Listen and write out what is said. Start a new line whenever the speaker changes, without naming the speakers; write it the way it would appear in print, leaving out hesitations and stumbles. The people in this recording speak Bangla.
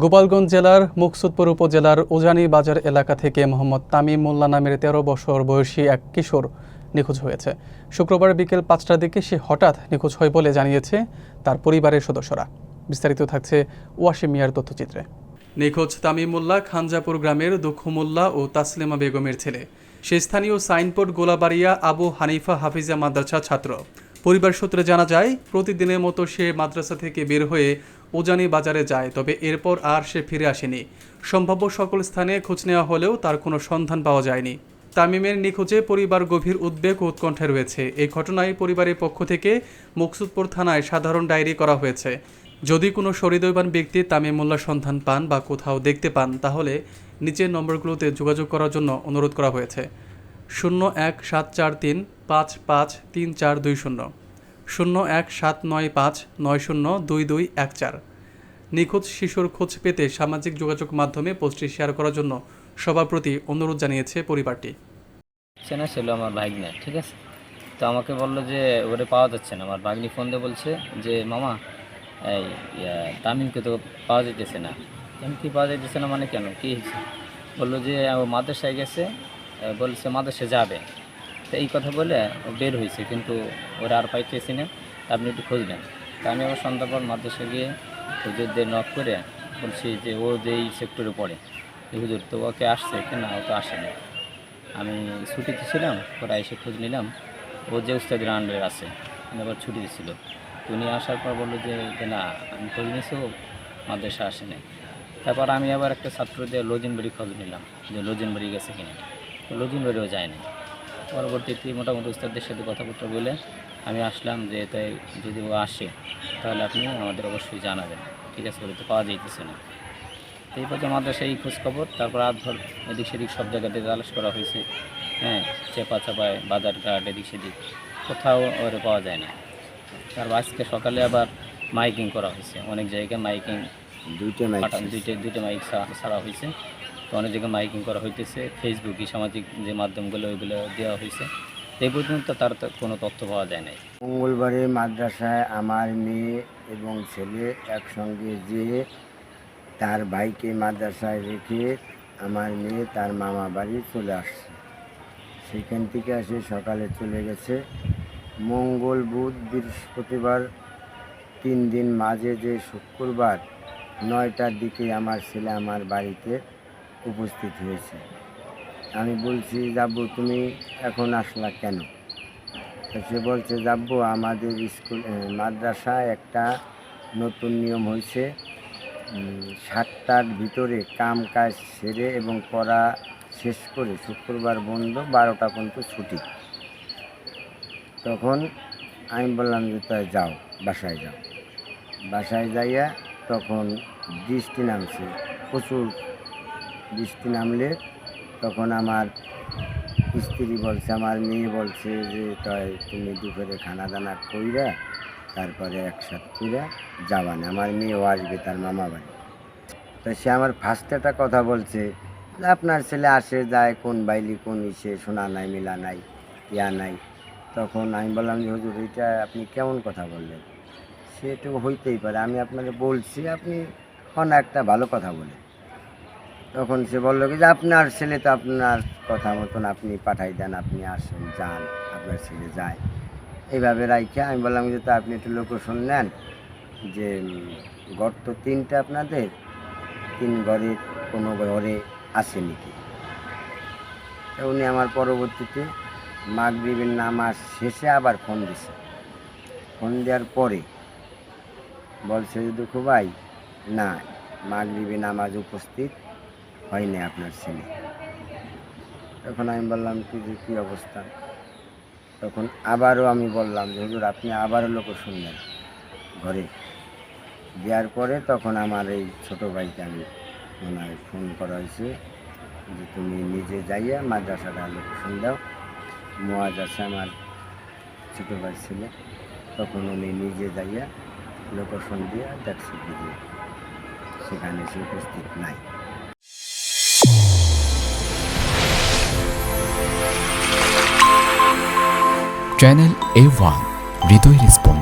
গোপালগঞ্জ জেলার মুকসুদপুর উপজেলার উজানি বাজার এলাকা থেকে মোহাম্মদ তামিম মোল্লা নামের ১৩ বছর বয়সী এক কিশোর নিখোঁজ হয়েছে। শুক্রবার বিকেল ৫টার দিকে সে হঠাৎ নিখোঁজ হয় বলে জানিয়েছে তার পরিবারের সদস্যরা। বিস্তারিত থাকছে ওয়াসিম মিয়ার তথ্যচিত্রে। নিখোঁজ তামিম মোল্লা খানজাপুর গ্রামের দুঃখু মোল্লা ও তাসলিমা বেগমের ছেলে। সে স্থানীয় সাইনবোর্ড গোলাবাড়িয়া আবু হানিফা হাফিজা মাদ্রাসার ছাত্র। পরিবার সূত্রে জানা যায়, প্রতিদিনের মতো সে মাদ্রাসা থেকে বের হয়ে উজানি বাজারে যায়, তবে এরপর আর সে ফিরে আসেনি। সম্ভাব্য সকল স্থানে খোঁজ নেওয়া হলেও তার কোনো সন্ধান পাওয়া যায়নি। তামিমের নিখোঁজে পরিবার গভীর উদ্বেগ ও উৎকণ্ঠায় রয়েছে। এই ঘটনায় পরিবারের পক্ষ থেকে মুকসুদপুর থানায় সাধারণ ডায়েরি করা হয়েছে। যদি কোনো সহৃদয়বান ব্যক্তি তামিম মোল্লার সন্ধান পান বা কোথাও দেখতে পান, তাহলে নিচের নম্বরগুলোতে যোগাযোগ করার জন্য অনুরোধ করা হয়েছে। 01743 553420, 01795 902214। নিখোঁজ শিশুর খোঁজ পেতে সামাজিক যোগাযোগ মাধ্যমে পোস্টটি শেয়ার করার জন্য সবার প্রতি অনুরোধ জানিয়েছে পরিবারটি।
চেনা ছিল আমার ভাগ্নে, ঠিক আছে। তো আমাকে বললো যে ওরে পাওয়া যাচ্ছে না। আমার ভাগ্নি ফোন দিয়ে বলছে যে মামা এই তামিমকে তো পাওয়া যাইতেছে না। কেন কি পাওয়া যাইতেছে না মানে কেন কী হয়েছে? বললো যে ও মাদ্রাসায় গেছে, বলছে মাদ্রাসায় যাবে। তো এই কথা বলে ও বের হয়েছে, কিন্তু ওরা আর পাইতেছি না। আপনি একটু খোঁজ নেন। তা আমি আবার সন্ধ্যার পর মাদ্রাসায় গিয়ে হুজুরদের নক করে বলছি যে ও যে এই সেক্টরে পড়ে, হুজুর তো ওকে আসছে কেন, ও তো আসেনি। আমি ছুটিতে ছিলাম, পরে এসে খোঁজ নিলাম ও যে উস্তাদের আন্ডারে আছে, আবার ছুটি ছিল। উনি আসার পর বললো যে না আমি খোঁজ নিয়েছি, ও মাদ্রাসা আসেনি। তারপর আমি আবার একটা ছাত্রদের লজিনবাড়ি খোঁজ নিলাম যে লজিনবাড়ি গেছে কিনা, তো লজিনবাড়িও যায়নি। পরবর্তীতে মোটামুটি উস্তাদের সাথে কথাবার্তা বলে আমি আসলাম যে তাই যদি ও আসে তাহলে আপনি আমাদের অবশ্যই জানাবেন, ঠিক আছে। বলে তো পাওয়া যাইতেছে না। তো এই পর্যন্ত মাদ্রাসায় এই খোঁজখবর, তারপর রাতভর এদিক সেদিক সব জায়গাতে তালাশ করা হয়েছে, হ্যাঁ, চেপা চাপায় বাজারঘাট এদিক সেদিক, কোথাও ওরে পাওয়া যায় না। তারপর আজকে সকালে আবার মাইকিং করা হয়েছে, অনেক জায়গায় মাইকিং দুইটা মাইক ছাড়া হয়েছে। তো অনেক জায়গায় মাইকিং করা হইতেছে, ফেসবুকে সামাজিক যে মাধ্যমগুলো ওইগুলো দেওয়া হয়েছে। এই পর্যন্ত তার কোনো তথ্য পাওয়া যায় নাই।
মঙ্গলবারে মাদ্রাসায় আমার মেয়ে এবং ছেলে একসঙ্গে যেয়ে তার ভাইকে মাদ্রাসায় রেখে আমার মেয়ে তার মামা বাড়ি চলে আসছে। সেখান থেকে এসে সকালে চলে গেছে। মঙ্গল, বুধ, বৃহস্পতিবার 3 দিন মাঝে যে শুক্রবার 9টার দিকে আমার ছেলে আমার বাড়িতে উপস্থিত হয়েছে। আমি বলছি যাব্বু তুমি এখন আসলা কেন? তো সে বলছে যাব্বু আমাদের স্কুল মাদ্রাসায় একটা নতুন নিয়ম হয়েছে, 7টার ভিতরে কাম কাজ সেরে এবং পড়া শেষ করে শুক্রবার বন্ধ, 12টা পর্যন্ত ছুটি। তখন আমি বললাম যে তাই যাও, বাসায় যাও। বাসায় যাইয়া তখন বৃষ্টি নামছে, প্রচুর বৃষ্টি নামলে তখন আমার স্ত্রী বলছে, আমার মেয়ে বলছে যে তাই তুমি দুপুরে খানা দানা কইরা তারপরে একসাথে কইরা যাবা না, আমার মেয়েও আসবে তার মামা বাড়ি। তো সে আমার ফার্স্টে একটা কথা বলছে, আপনার ছেলে আসে যায় কোন বাইলি কোন ইসে শোনা নাই, মিলা নাই, ইয়া নাই। তখন আমি বললাম যে হুজুর এটা আপনি কেমন কথা বললেন? সেটুকু হইতেই পারে, আমি আপনাকে বলছি আপনি কোনো একটা ভালো কথা বলেন। তখন সে বললো যে আপনার ছেলে তো আপনার কথা মতন আপনি পাঠাই দেন, আপনি আসেন যান, আপনার ছেলে যায়। এইভাবে রাইখে আমি বললাম যে তা আপনি একটু লোকেশন নেন যে গর্ত 3টা আপনাদের 3 ঘরে কোনো ঘরে আসেনি কি। তো উনি আমার পরবর্তীতে মাগরিবের নামাজ শেষে আবার ফোন দিছে। ফোন দেওয়ার পরে বলছে যে দুঃখু ভাই না মাগরিবের নামাজ উপস্থিত হয়নি আপনার ছেলে। তখন আমি বললাম কি যে কী অবস্থা? তখন আবারও আমি বললাম যে হুজুর আপনি আবারও লোকেশন নেন ঘরে। দেওয়ার পরে তখন আমার এই ছোটো ভাইকে আমি মনে হয় ফোন করা হয়েছে যে তুমি নিজে যাইয়া মাদ্রাসাটা লোকেশন দাও। মোয়াজ আছে আমার ছোটো ভাই ছেলে, তখন উনি নিজে যাইয়া লোকেশন দিয়ে দেখছে ভিডিও, সেখানে সে উপস্থিত নাই।
চ্যানেল A1 হৃদয় রেসপন্স।